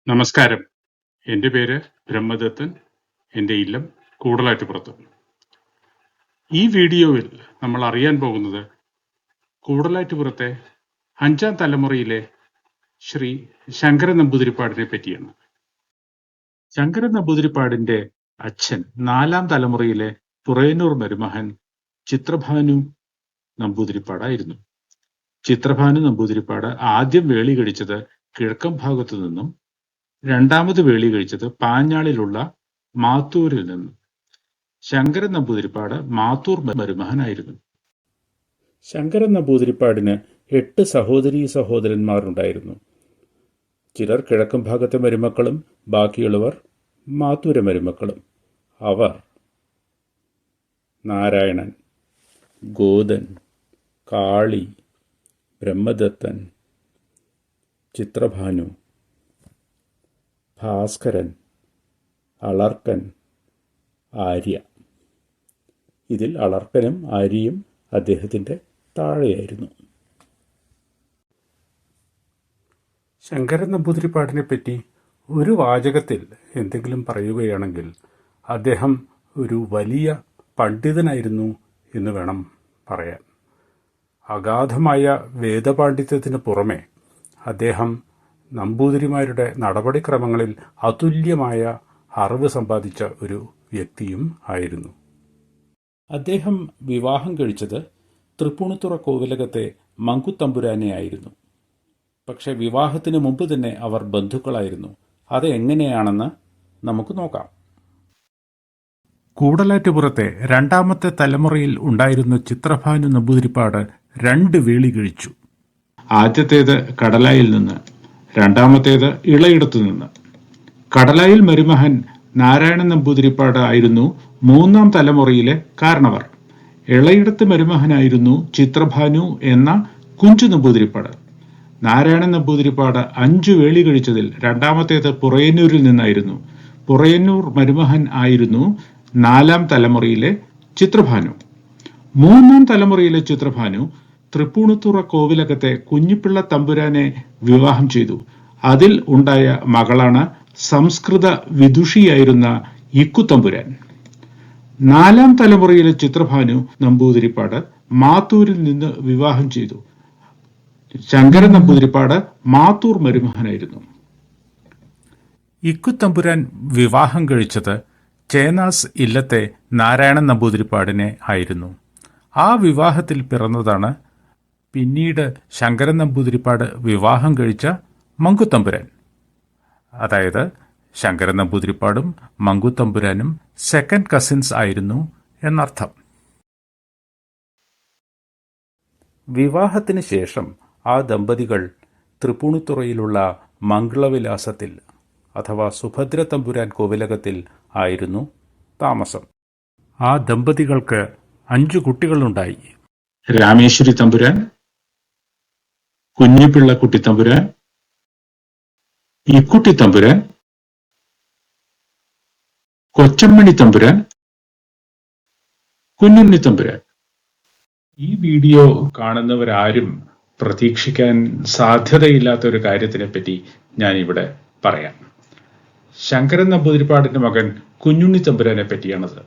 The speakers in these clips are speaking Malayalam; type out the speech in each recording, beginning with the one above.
നമസ്കാരം. എൻ്റെ പേര് ബ്രഹ്മദത്തൻ. എൻ്റെ ഇല്ലം കൂടലാറ്റുപുറത്ത്. ഈ വീഡിയോയിൽ നമ്മൾ അറിയാൻ പോകുന്നത് കൂടലാറ്റുപുറത്തെ 5ാം തലമുറയിലെ ശ്രീ ശങ്കരൻ നമ്പൂതിരിപ്പാടിനെ പറ്റിയാണ്. ശങ്കരൻ നമ്പൂതിരിപ്പാടിൻ്റെ അച്ഛൻ 4ാം തലമുറയിലെ തുറയന്നൂർ മരുമകൻ ചിത്രഭാനു നമ്പൂതിരിപ്പാടായിരുന്നു. ചിത്രഭാനു നമ്പൂതിരിപ്പാട് ആദ്യം വേളി കഴിച്ചത് കിഴക്കൻ ഭാഗത്തു നിന്നും രണ്ടാമത് വേളി കഴിച്ചത് പാഞ്ഞാളിലുള്ള മാത്തൂരിൽ നിന്നും. ശങ്കരൻ നമ്പൂതിരിപ്പാട് മാത്തൂർ മരുമകനായിരുന്നു. ശങ്കരൻ നമ്പൂതിരിപ്പാടിന് 8 സഹോദരീ സഹോദരന്മാരുണ്ടായിരുന്നു. ചിലർ കിഴക്കൻ ഭാഗത്തെ മരുമക്കളും ബാക്കിയുള്ളവർ മാത്തൂര മരുമക്കളും. അവർ നാരായണൻ, ഗോദൻ, കാളി, ബ്രഹ്മദത്തൻ, ചിത്രഭാനു, ഭാസ്കരൻ, അളർക്കൻ, ആര്യ. ഇതിൽ അളർക്കനും ആര്യയും അദ്ദേഹത്തിൻ്റെ താഴെയായിരുന്നു. ശങ്കരൻ നമ്പൂതിരിപ്പാടിനെ പറ്റി ഒരു വാചകത്തിൽ എന്തെങ്കിലും പറയുകയാണെങ്കിൽ അദ്ദേഹം ഒരു വലിയ പണ്ഡിതനായിരുന്നു എന്ന് വേണം പറയാൻ. അഗാധമായ വേദപാണ്ഡിത്യത്തിന് പുറമെ അദ്ദേഹം നമ്പൂതിരിമാരുടെ നടപടിക്രമങ്ങളിൽ അതുല്യമായ അറിവ് സമ്പാദിച്ച ഒരു വ്യക്തിയും ആയിരുന്നു. അദ്ദേഹം വിവാഹം കഴിച്ചത് തൃപ്പൂണിത്തുറ കോവിലകത്തെ മങ്കുത്തമ്പുരാനെ ആയിരുന്നു. പക്ഷെ വിവാഹത്തിന് മുമ്പ് തന്നെ അവർ ബന്ധുക്കളായിരുന്നു. അത് എങ്ങനെയാണെന്ന് നമുക്ക് നോക്കാം. കൂടലാറ്റുപുറത്തെ 2ാമത്തെ തലമുറയിൽ ഉണ്ടായിരുന്ന ചിത്രഭാനു നമ്പൂതിരിപ്പാട് 2 വേളി കഴിച്ചു. ആദ്യത്തേത് കടലായിൽ നിന്ന്, രണ്ടാമത്തേത് ഇളയിടത്തു നിന്ന്. കടലായിൽ മരുമകൻ നാരായണൻ നമ്പൂതിരിപ്പാട് ആയിരുന്നു 3ാം തലമുറയിലെ കാരണവർ. ഇളയിടത്ത് മരുമകനായിരുന്നു ചിത്രഭാനു എന്ന കുഞ്ചു നമ്പൂതിരിപ്പാട്. നാരായണൻ നമ്പൂതിരിപ്പാട് 5 വേളി കഴിച്ചതിൽ രണ്ടാമത്തേത് പുറയന്നൂരിൽ നിന്നായിരുന്നു. പുറയന്നൂർ മരുമകൻ ആയിരുന്നു 4ാം തലമുറയിലെ ചിത്രഭാനു. 3ാം തലമുറയിലെ ചിത്രഭാനു തൃപ്പൂണിത്തുറ കോവിലകത്തെ കുഞ്ഞിപ്പിള്ള തമ്പുരാനെ വിവാഹം ചെയ്തു. അതിൽ ഉണ്ടായ മകളാണ് സംസ്കൃത വിദുഷിയായിരുന്ന ഇക്കുത്തമ്പുരാൻ. 4ാം തലമുറയിലെ ചിത്രഭാനു നമ്പൂതിരിപ്പാട് മാത്തൂരിൽ നിന്ന് വിവാഹം ചെയ്തു. ശങ്കരൻ നമ്പൂതിരിപ്പാട് മാത്തൂർ മരുമകനായിരുന്നു. ഇക്കുത്തമ്പുരാൻ വിവാഹം കഴിച്ചത് ചേനാസ് ഇല്ലത്തെ നാരായണൻ നമ്പൂതിരിപ്പാടിനെ ആയിരുന്നു. ആ വിവാഹത്തിൽ പിറന്നതാണ് പിന്നീട് ശങ്കരൻ നമ്പൂതിരിപ്പാട് വിവാഹം കഴിച്ച മങ്കുത്തമ്പുരാൻ. അതായത് ശങ്കരൻ നമ്പൂതിരിപ്പാടും മങ്കുത്തമ്പുരാനും സെക്കൻഡ് കസിൻസ് ആയിരുന്നു എന്നർത്ഥം. വിവാഹത്തിന് ശേഷം ആ ദമ്പതികൾ തൃപ്പൂണിത്തുറയിലുള്ള മംഗളവിലാസത്തിൽ അഥവാ സുഭദ്ര തമ്പുരാൻ കോവിലകത്തിൽ ആയിരുന്നു താമസം. ആ ദമ്പതികൾക്ക് 5 കുട്ടികളുണ്ടായി. രാമേശ്വരി തമ്പുരാൻ, കുഞ്ഞിപ്പിള്ള കുട്ടിത്തമ്പുരാൻ, ഇക്കുട്ടി തമ്പുരാൻ, കൊച്ചമ്മണി തമ്പുരാൻ, കുഞ്ഞുണ്ണി തമ്പുരാൻ. ഈ വീഡിയോ കാണുന്നവരാരും പ്രതീക്ഷിക്കാൻ സാധ്യതയില്ലാത്ത ഒരു കാര്യത്തിനെ പറ്റി ഞാൻ ഇവിടെ പറയാം. ശങ്കരൻ നമ്പൂതിരിപ്പാടിന്റെ മകൻ കുഞ്ഞുണ്ണി തമ്പുരാനെ പറ്റിയാണത്.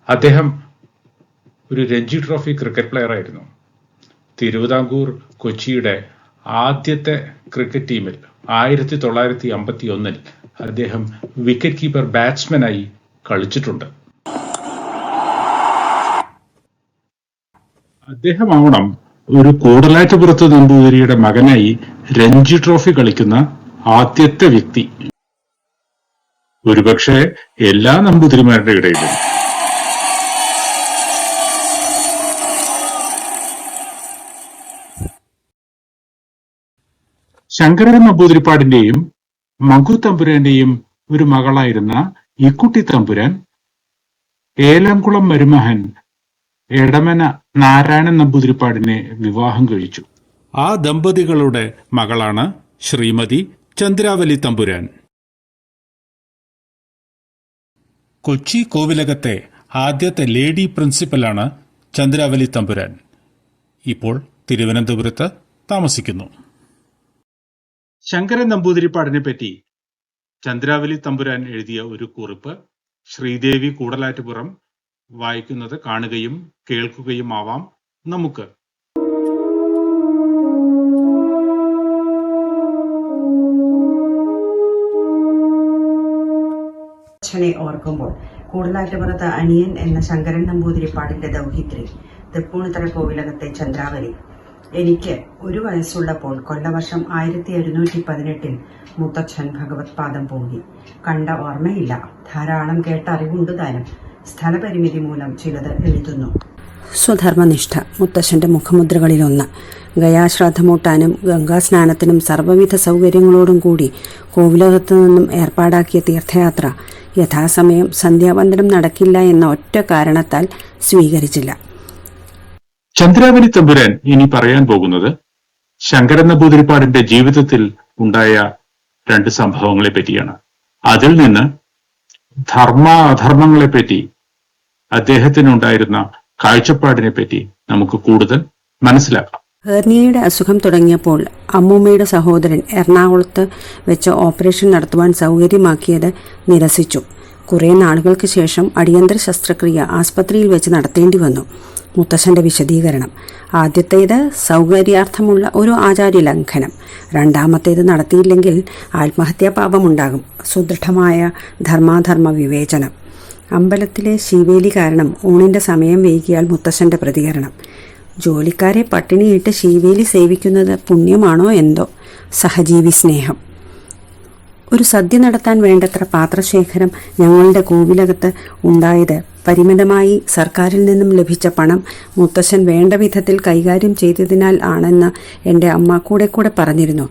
അദ്ദേഹം ഒരു രഞ്ജി ട്രോഫി ക്രിക്കറ്റ് പ്ലെയർ ആയിരുന്നു. തിരുവിതാംകൂർ കൊച്ചിയുടെ ആദ്യത്തെ ക്രിക്കറ്റ് ടീമിൽ 1951 അദ്ദേഹം വിക്കറ്റ് കീപ്പർ ബാറ്റ്സ്മാനായി കളിച്ചിട്ടുണ്ട്. അദ്ദേഹമാവണം ഒരു കൂടലാറ്റുപുറത്ത് നമ്പൂതിരിയുടെ മകനായി രഞ്ജി ട്രോഫി കളിക്കുന്ന ആദ്യത്തെ വ്യക്തി. ഒരുപക്ഷെ എല്ലാ നമ്പൂതിരിമാരുടെ ഇടയിലും. ശങ്കരൻ നമ്പൂതിരിപ്പാടിന്റെയും മങ്കുത്തമ്പുരാന്റെയും ഒരു മകളായിരുന്ന ഇക്കുട്ടി തമ്പുരാൻ ഏലംകുളം മരുമകൻ എടമന നാരായണൻ നമ്പൂതിരിപ്പാടിനെ വിവാഹം കഴിച്ചു. ആ ദമ്പതികളുടെ മകളാണ് ശ്രീമതി ചന്ദ്രാവലി തമ്പുരാൻ. കൊച്ചി കോവിലകത്തെ ആദ്യത്തെ ലേഡി പ്രിൻസിപ്പലാണ് ചന്ദ്രാവലി തമ്പുരാൻ. ഇപ്പോൾ തിരുവനന്തപുരത്ത് താമസിക്കുന്നു. ശങ്കരൻ നമ്പൂതിരിപ്പാടിനെ പറ്റി ചന്ദ്രാവലി തമ്പുരാൻ എഴുതിയ ഒരു കുറിപ്പ് ശ്രീദേവി കൂടലാറ്റുപുറം വായിക്കുന്നത് കാണുകയും കേൾക്കുകയും ആവാം നമുക്ക്. അച്ഛനെ ഓർക്കുമ്പോൾ കൂടലാറ്റുപുറത്ത് അനിയൻ എന്ന ശങ്കരൻ നമ്പൂതിരിപ്പാടിന്റെ ദൗഹിത്രി തൃപ്പൂണിത്തറ കോവിലകത്തെ ചന്ദ്രാവലി എനിക്ക് 1 വയസ്സുള്ളപ്പോൾ കൊല്ലവർഷം 1718 മുത്തച്ഛൻ ഭഗവത് പാദം പോകി. കണ്ട ഓർമ്മയില്ല, ധാരാളം കേട്ട അറിവുണ്ട് താനും. സ്ഥലപരിമിതി മൂലം ചിലത് എഴുതുന്നു. സ്വധർമ്മനിഷ്ഠ മുത്തശ്ശന്റെ മുഖമുദ്രകളിലൊന്ന്. ഗയാശ്രാദ്ധമൂട്ടാനും ഗംഗാസ്നാനത്തിനും സർവ്വവിധ സൗകര്യങ്ങളോടും കൂടി കോവിലകത്തു നിന്നും ഏർപ്പാടാക്കിയ തീർത്ഥയാത്ര യഥാസമയം സന്ധ്യാവന്ദനം നടക്കില്ല എന്ന ഒറ്റ കാരണത്താൽ സ്വീകരിച്ചില്ല. ചന്ദ്രാവലി തമ്പുരാൻ ഇനി പറയാൻ പോകുന്നത് ശങ്കരൻ നമ്പൂതിരിപ്പാടിന്റെ ജീവിതത്തിൽ ഉണ്ടായ 2 സംഭവങ്ങളെ പറ്റിയാണ്. അതിൽ നിന്ന് ധർമ്മ അധർമ്മങ്ങളെപ്പറ്റി അദ്ദേഹത്തിനുണ്ടായിരുന്ന കാഴ്ചപ്പാടിനെ പറ്റി നമുക്ക് കൂടുതൽ മനസ്സിലാക്കാം. ഹെർണിയയുടെ അസുഖം തുടങ്ങിയപ്പോൾ അമ്മൂമ്മയുടെ സഹോദരൻ എറണാകുളത്ത് വെച്ച് ഓപ്പറേഷൻ നടത്തുവാൻ സൗകര്യമാക്കിയത് നിരസിച്ചു. കുറേ നാളുകൾക്ക് ശേഷം അടിയന്തര ശസ്ത്രക്രിയ ആസ്പത്രിയിൽ വെച്ച് നടത്തേണ്ടി വന്നു. മുത്തശ്ശന്റെ വിശദീകരണം: ആദ്യത്തേത് സൗകര്യാർത്ഥമുള്ള ഒരു ആചാര്യ ലംഘനം, രണ്ടാമത്തേത് നടത്തിയില്ലെങ്കിൽ ആത്മഹത്യാപാപമുണ്ടാകും. സുദൃഢമായ ധർമാധർമ്മ വിവേചനം. അമ്പലത്തിലെ ശീവേലി കാരണം ഊണിന്റെ സമയം വൈകിയാൽ മുത്തശ്ശന്റെ പ്രതികരണം: ജോലിക്കാരെ പട്ടിണിയിട്ട് ശീവേലി സേവിക്കുന്നത് പുണ്യമാണോ എന്തോ. സഹജീവി സ്നേഹം. ഒരു സദ്യ നടത്താൻ വേണ്ടത്ര പാത്രശേഖരം ഞങ്ങളുടെ കോവിലകത്ത് ഉണ്ടായത് പരിമിതമായി സർക്കാരിൽ നിന്നും ലഭിച്ച പണം മുത്തശ്ശൻ വേണ്ട വിധത്തിൽ കൈകാര്യം ചെയ്തതിനാൽ ആണെന്ന് എൻ്റെ അമ്മ കൂടെ പറഞ്ഞിരുന്നു.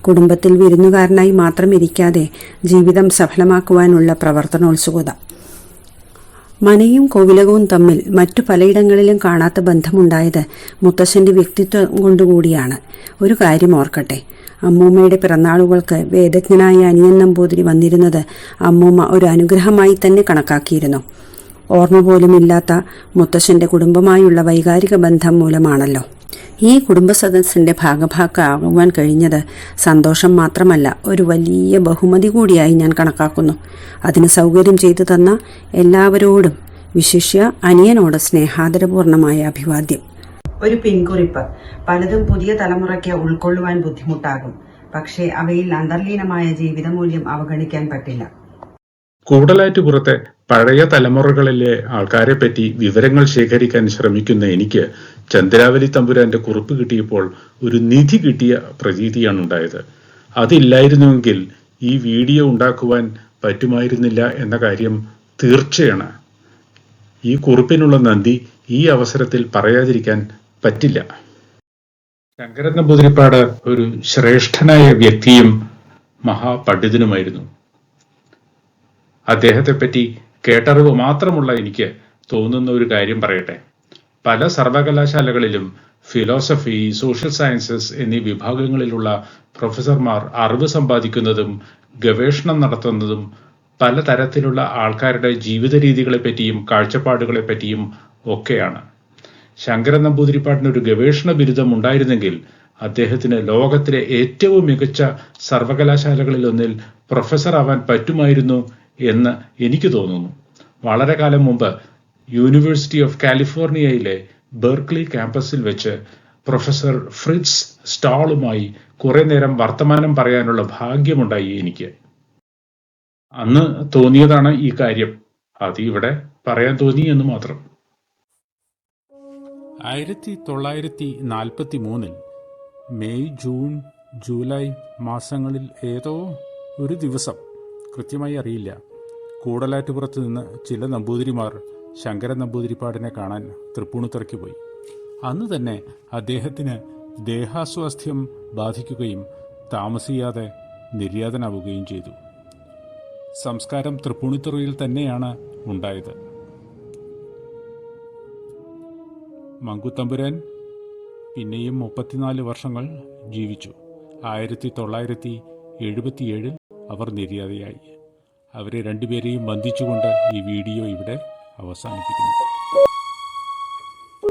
കുടുംബത്തിൽ വിരുന്നുകാരനായി മാത്രം ഇരിക്കാതെ ജീവിതം സഫലമാക്കുവാനുള്ള പ്രവർത്തനോത്സുകത. മനയും കോവിലകവും തമ്മിൽ മറ്റു പലയിടങ്ങളിലും കാണാത്ത ബന്ധമുണ്ടായത് മുത്തശ്ശന്റെ വ്യക്തിത്വം കൊണ്ടുകൂടിയാണ്. ഒരു കാര്യം ഓർക്കട്ടെ, അമ്മൂമ്മയുടെ പിറന്നാളുകൾക്ക് വേദജ്ഞനായ അനിയൻ നമ്പൂതിരി വന്നിരുന്നത് അമ്മൂമ്മ ഒരു അനുഗ്രഹമായി തന്നെ കണക്കാക്കിയിരുന്നു. ഓർമ്മ പോലുമില്ലാത്ത മുത്തശ്ശന്റെ കുടുംബമായുള്ള വൈകാരിക ബന്ധം മൂലമാണല്ലോ. ഈ കുടുംബസദസ്സിന്റെ ഭാഗഭാക്കാകുവാൻ കഴിഞ്ഞത് സന്തോഷം മാത്രമല്ല, ഒരു വലിയ ബഹുമതി കൂടിയായി ഞാൻ കണക്കാക്കുന്നു. അതിന് സൗകര്യം ചെയ്തു തന്ന എല്ലാവരോടും, വിശിഷ്യ അനിയനോട് സ്നേഹാദരപൂർണമായ അഭിവാദ്യം. ഒരു പിൻകുറിപ്പ്: പലതും പുതിയ തലമുറയ്ക്ക് ഉൾക്കൊള്ളുവാൻ ബുദ്ധിമുട്ടാകും. പക്ഷേ അവയിൽ അന്തർലീനമായ ജീവിതമൂല്യം അവഗണിക്കാൻ പറ്റില്ല. കൂടലാറ്റുപുറത്തെ പഴയ തലമുറകളിലെ ആൾക്കാരെ പറ്റി വിവരങ്ങൾ ശേഖരിക്കാൻ ശ്രമിക്കുന്ന എനിക്ക് ചന്ദ്രാവലി തമ്പുരാന്റെ കുറിപ്പ് കിട്ടിയപ്പോൾ ഒരു നിധി കിട്ടിയ പ്രതീതിയാണ് ഉണ്ടായത്. അതില്ലായിരുന്നുവെങ്കിൽ ഈ വീഡിയോ ഉണ്ടാക്കുവാൻ പറ്റുമായിരുന്നില്ല എന്ന കാര്യം തീർച്ചയാണ്. ഈ കുറിപ്പിനുള്ള നന്ദി ഈ അവസരത്തിൽ പറയാതിരിക്കാൻ പറ്റില്ല. ശങ്കരൻ നമ്പൂതിരിപ്പാട് ഒരു ശ്രേഷ്ഠനായ വ്യക്തിയും മഹാപണ്ഡിതനുമായിരുന്നു. അദ്ദേഹത്തെപ്പറ്റി കേട്ടറിവ് മാത്രമുള്ള എനിക്ക് തോന്നുന്ന ഒരു കാര്യം പറയട്ടെ. പല സർവകലാശാലകളിലും ഫിലോസഫി, സോഷ്യൽ സയൻസസ് എന്നീ വിഭാഗങ്ങളിലുള്ള പ്രൊഫസർമാർ അറിവ് സമ്പാദിക്കുന്നതും ഗവേഷണം നടത്തുന്നതും പലതരത്തിലുള്ള ആൾക്കാരുടെ ജീവിത രീതികളെപ്പറ്റിയും കാഴ്ചപ്പാടുകളെപ്പറ്റിയും ഒക്കെയാണ്. ശങ്കരൻ നമ്പൂതിരിപ്പാടിന് ഒരു ഗവേഷണ ബിരുദം ഉണ്ടായിരുന്നെങ്കിൽ അദ്ദേഹത്തിന് ലോകത്തിലെ ഏറ്റവും മികച്ച സർവകലാശാലകളിലൊന്നിൽ പ്രൊഫസർ ആവാൻ പറ്റുമായിരുന്നു എന്ന് എനിക്ക് തോന്നുന്നു. വളരെ കാലം മുമ്പ് യൂണിവേഴ്സിറ്റി ഓഫ് കാലിഫോർണിയയിലെ ബെർക്ക്ലി ക്യാമ്പസിൽ വെച്ച് പ്രൊഫസർ ഫ്രിറ്റ്സ് സ്റ്റാളുമായി കുറെ നേരം വർത്തമാനം പറയാനുള്ള ഭാഗ്യമുണ്ടായി എനിക്ക്. അന്ന് തോന്നിയതാണ് ഈ കാര്യം. അത് ഇവിടെ പറയാൻ തോന്നി എന്ന് മാത്രം. 1943 മെയ്, ജൂൺ, ജൂലൈ മാസങ്ങളിൽ ഏതോ ഒരു ദിവസം, കൃത്യമായി അറിയില്ല, കൂടലാറ്റുപുറത്ത് നിന്ന് ചില നമ്പൂതിരിമാർ ശങ്കരൻ നമ്പൂതിരിപ്പാടിനെ കാണാൻ തൃപ്പൂണിത്തുറയ്ക്ക് പോയി. അന്ന് തന്നെ അദ്ദേഹത്തിന് ദേഹാസ്വാസ്ഥ്യം ബാധിക്കുകയും താമസിയാതെ നിര്യാതനാവുകയും ചെയ്തു. സംസ്കാരം തൃപ്പൂണിത്തുറയിൽ തന്നെയാണ് ഉണ്ടായത്. മങ്കുത്തമ്പുരാൻ പിന്നെയും 34 വർഷങ്ങൾ ജീവിച്ചു. 1977 അവർ നിര്യാതയായി. അവരെ രണ്ടുപേരെയും വന്ദിച്ചുകൊണ്ട് ഈ വീഡിയോ ഇവിടെ അവസാനിപ്പിക്കുന്നു.